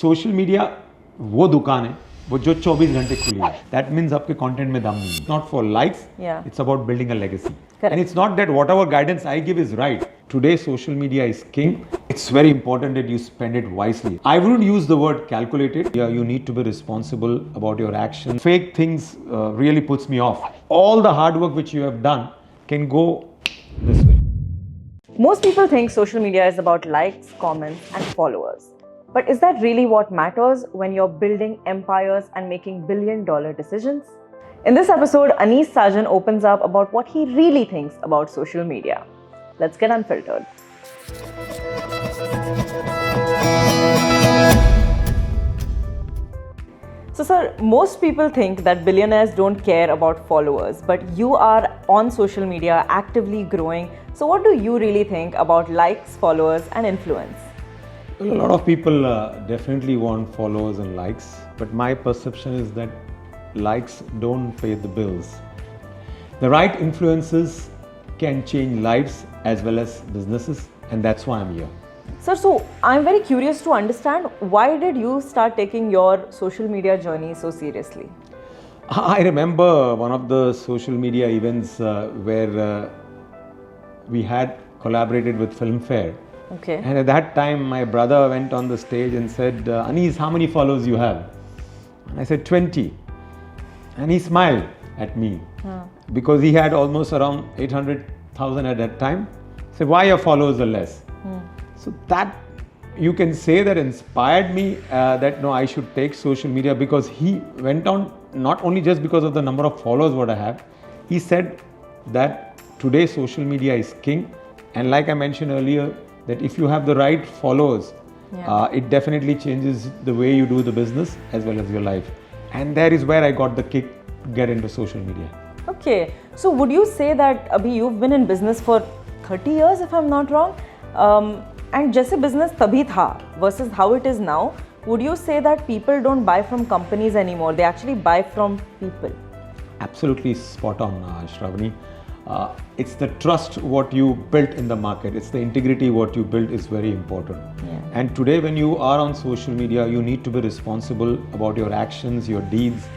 Social media वो दुकान है वो जो 24 घंटे खुली है. दैट मीन्स आपके कंटेंट में दम नहीं. Not for likes, it's about building a legacy. And it's not that whatever guidance I give is right. Today social media is king. It's very important that you spend it wisely. I wouldn't use the word calculated. Yeah, you need to be responsible about your actions. Fake things really puts me off. All the hard work which you have done can go this way. Most people think social media is about likes, comments, and followers. But is that really what matters when you're building empires and making billion-dollar decisions? In this episode, Anis Sajan opens up about what he really thinks about social media. Let's get unfiltered. So, sir, most people think that billionaires don't care about followers, but you are on social media actively growing. So, what do you really think about likes, followers, and influence? Well, a lot of people definitely want followers and likes, but my perception is that likes don't pay the bills. The right influences can change lives as well as businesses, and that's why I'm here. Sir, so I'm very curious to understand, why did you start taking your social media journey so seriously? I remember one of the social media events where we had collaborated with Filmfare. Okay. And at that time, my brother went on the stage and said, Anis, how many followers you have? And I said, 20. And he smiled at me because he had almost around 800,000 at that time. I said, why your followers are less? So that, you can say that inspired me that no, I should take social media, because he went on, not only just because of the number of followers what I have, he said that today social media is king. And like I mentioned earlier, that if you have the right followers, it definitely changes the way you do the business as well as your life. And that is where I got the kick, get into social media. Okay. So would you say that Abhi, you've been in business for 30 years, if I'm not wrong? And jaise business tabhi tha versus how it is now, would you say that people don't buy from companies anymore? They actually buy from people? Absolutely spot on, Shravani. It's the trust what you built in the market. It's the integrity what you built is very important. And today when you are on social media, you need to be responsible about your actions, your deeds,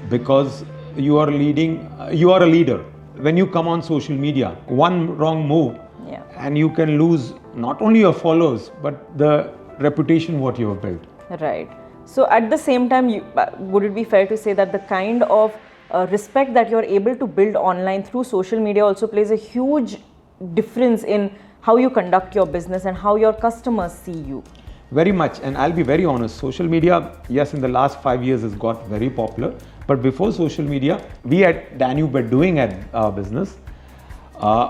because you are leading, you are a leader. When you come on social media, one wrong move and you can lose not only your followers, but the reputation what you have built. Right. So at the same time, would it be fair to say that the kind of respect that you're able to build online through social media also plays a huge difference in how you conduct your business and how your customers see you? Very much. And I'll be very honest, social media, yes, in the last 5 years has got very popular. But before social media, we at Danube were doing our business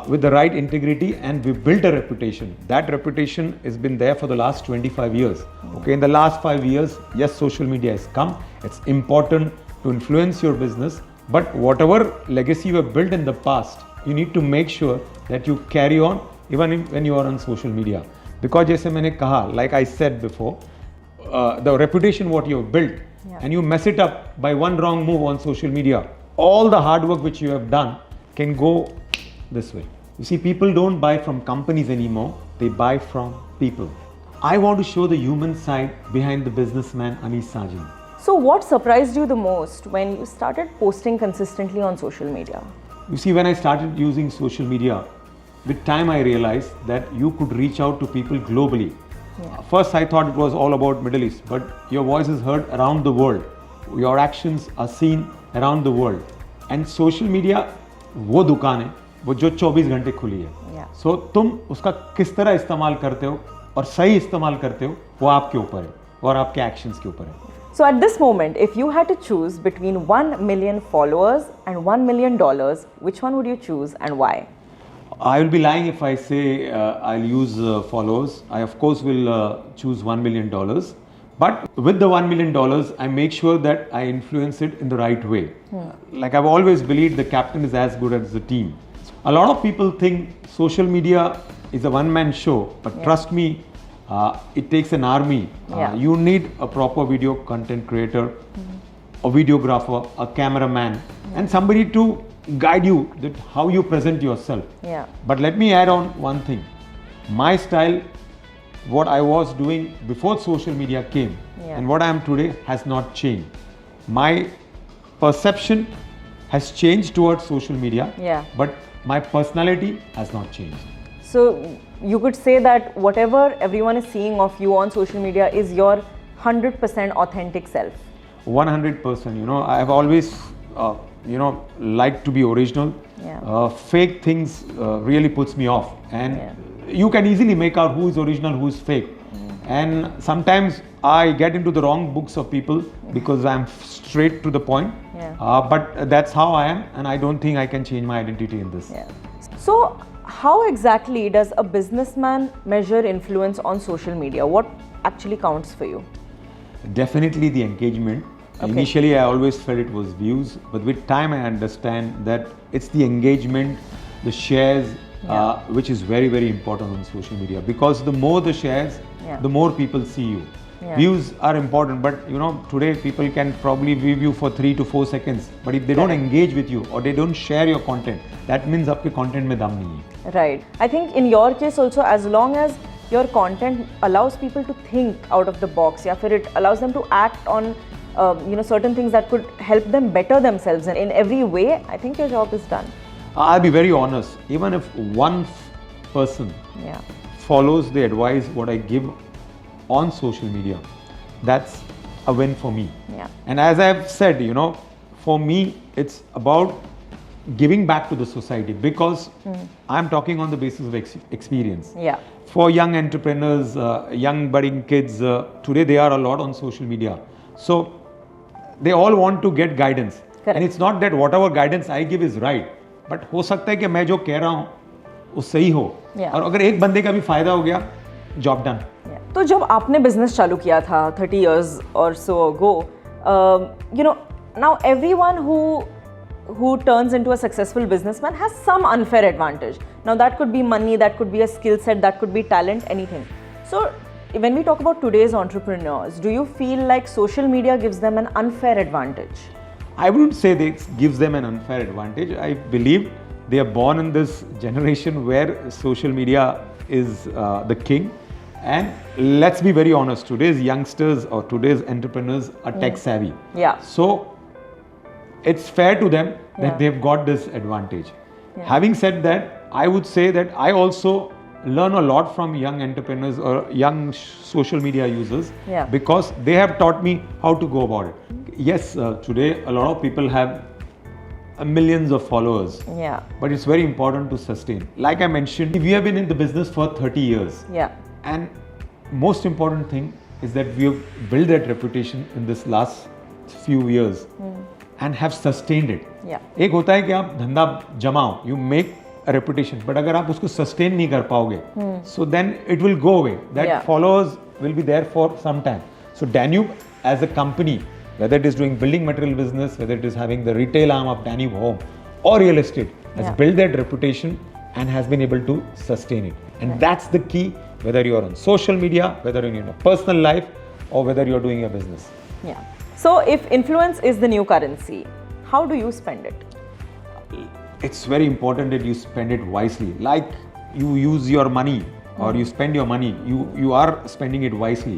with the right integrity, and we built a reputation. That reputation has been there for the last 25 years. Okay, in the last 5 years, yes, social media has come. It's important to influence your business. But whatever legacy you have built in the past, you need to make sure that you carry on even when you are on social media. Because jaise maine kaha, like I said before, the reputation what you have built, and you mess it up by one wrong move on social media, all the hard work which you have done can go this way. You see, people don't buy from companies anymore, they buy from people. I want to show the human side behind the businessman Anis Sajan. So what surprised you the most when you started posting consistently on social media? You see, when I started using social media, with time I realized that you could reach out to people globally. First I thought it was all about Middle East, but your voice is heard around the world. Your actions are seen around the world. And social media वो दुकान है वो जो 24 घंटे खुली है. So तुम उसका किस तरह इस्तेमाल करते हो और सही इस्तेमाल करते हो, वो आपके ऊपर है और आपके एक्शंस के ऊपर है. So at this moment, if you had to choose between 1 million followers and $1 million, which one would you choose and why? I will be lying if I say I'll use followers. I of course will choose $1 million. But with the $1 million, I make sure that I influence it in the right way. Like I've always believed, the captain is as good as the team. A lot of people think social media is a one-man show, but trust me, it takes an army. You need a proper video content creator, a videographer, a cameraman, and somebody to guide you that how you present yourself. But let me add on one thing. My style what I was doing before social media came and what I am today has not changed. My perception has changed towards social media, but my personality has not changed. So you could say that whatever everyone is seeing of you on social media is your 100% authentic self. 100%. You know, I have always, liked to be original. Fake things really puts me off, and you can easily make out who is original, who is fake. And sometimes I get into the wrong books of people because I'm straight to the point. But that's how I am, and I don't think I can change my identity in this. So how exactly does a businessman measure influence on social media? What actually counts for you? Definitely the engagement. Initially, I always felt it was views, but with time, I understand that it's the engagement, the shares, which is very, very important on social media. Because the more the shares, the more people see you. Views are important, but today people can probably view you for 3 to 4 seconds. But if they don't engage with you or they don't share your content, that means आपके content में दम नहीं है. Right. I think in your case also, as long as your content allows people to think out of the box, या फिर it allows them to act on certain things that could help them better themselves in every way, I think your job is done. I'll be very honest. Even if one person follows the advice what I give on social media, that's a win for me. And as I've said, for me, it's about giving back to the society, because I'm talking on the basis of experience. For young entrepreneurs, young budding kids, today they are a lot on social media. So they all want to get guidance. And it's not that whatever guidance I give is right, but हो सकता है कि मैं जो कह रहा हूँ वो सही हो, और अगर एक बंदे का भी फायदा हो गया, job done. तो जब आपने बिजनेस चालू किया था 30 years or so ago, now everyone who turns into a successful businessman has some unfair advantage. Now that could be money, that could be a skill set, that could be talent, anything. So when we talk about today's entrepreneurs, do you feel like social media gives them an unfair advantage? I wouldn't say this gives them an unfair advantage. I believe they are born in this generation where social media is the king. And let's be very honest, today's youngsters or today's entrepreneurs are tech savvy. So it's fair to them that they've got this advantage. Having said that, I would say that I also learn a lot from young entrepreneurs or young social media users, because they have taught me how to go about it. Yes, today a lot of people have millions of followers, but it's very important to sustain. Like I mentioned, we have been in the business for 30 years. And most important thing is that we have built that reputation in this last few years and have sustained it. एक होता है कि आप धंधा जमाओ, you make a reputation, but अगर आप उसको sustain नहीं कर पाओगे, so then it will go away. That followers will be there for some time. So Danube as a company, whether it is doing building material business, whether it is having the retail arm of Danube Home or real estate, has built that reputation and has been able to sustain it. And that's the key, whether you're on social media, whether you're in your personal life, or whether you're doing your business. So if influence is the new currency, how do you spend it? It's very important that you spend it wisely. Like you use your money or you spend your money, you are spending it wisely.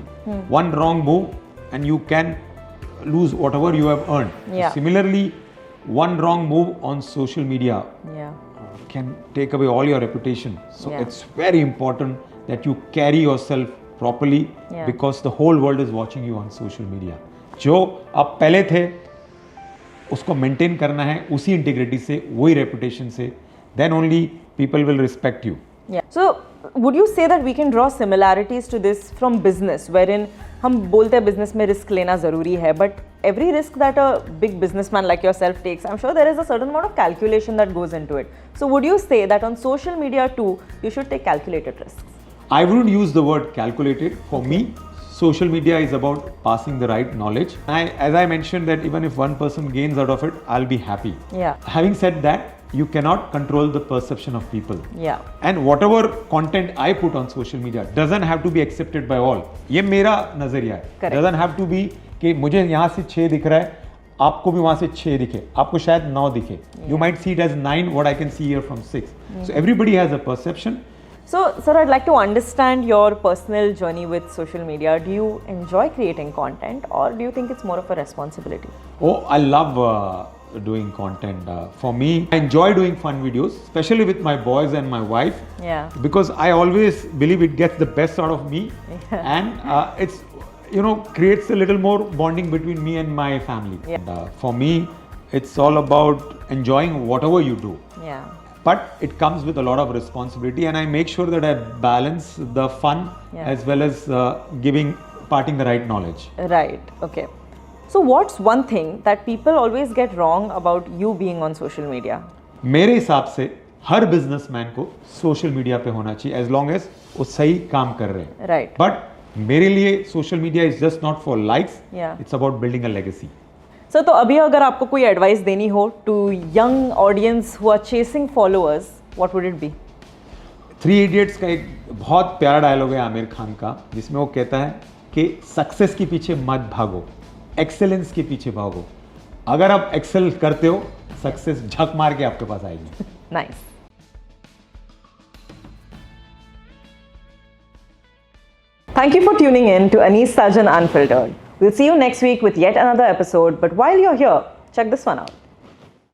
One wrong move and you can lose whatever you have earned. Similarly, one wrong move on social media can take away all your reputation. So it's very important that you carry yourself properly, because the whole world is watching you on social media. जो आप पहले थे उसको maintain करना है उसी integrity से, वही रेपुटेशन से, then only people will respect you. So would you say that we can draw similarities to this from business, wherein हम बोलते हैं business में risk लेना ज़रूरी है, but every risk that a big businessman like yourself takes, I'm sure there is a certain amount of calculation that goes into it. So would you say that on social media too, you should take calculated risks? I wouldn't use the word calculated. For me, social media is about passing the right knowledge. As I mentioned, that even if one person gains out of it, I'll be happy. Having said that, you cannot control the perception of people. And whatever content I put on social media doesn't have to be accepted by all. ये मेरा नजरिया है. Doesn't have to be कि मुझे यहाँ से 6 दिख रहा है, आपको भी वहाँ से 6 दिखे, आपको शायद 9 दिखे. You might see it as 9, what I can see here from 6. So everybody has a perception. So, sir, I'd like to understand your personal journey with social media. Do you enjoy creating content, or do you think it's more of a responsibility? Oh, I love doing content. For me, I enjoy doing fun videos, especially with my boys and my wife. Yeah. Because I always believe it gets the best out of me, and it's creates a little more bonding between me and my family. Yeah. And, for me, it's all about enjoying whatever you do. Yeah. But it comes with a lot of responsibility, and I make sure that I balance the fun as well as imparting the right knowledge. Right. Okay. So, what's one thing that people always get wrong about you being on social media? मेरे हिसाब से हर businessman को social media पे होना चाहिए as long as वो सही काम कर रहे हैं. Right. But मेरे लिए social media is just not for likes. Yeah. It's about building a legacy. Sir, तो अभी अगर आपको कोई एडवाइस देनी हो to young audience who are chasing followers, what would it be? Three Idiots का एक बहुत प्यारा डायलॉग है आमिर खान का, जिसमें वो कहता है कि सक्सेस के पीछे मत भागो, एक्सेलेंस के पीछे भागो. अगर आप एक्सेल करते हो, सक्सेस झक मार के आपके पास आएगी. Nice. Thank you for tuning in to Anis Sajan Unfiltered. We'll see you next week with yet another episode, but while you're here, check this one out.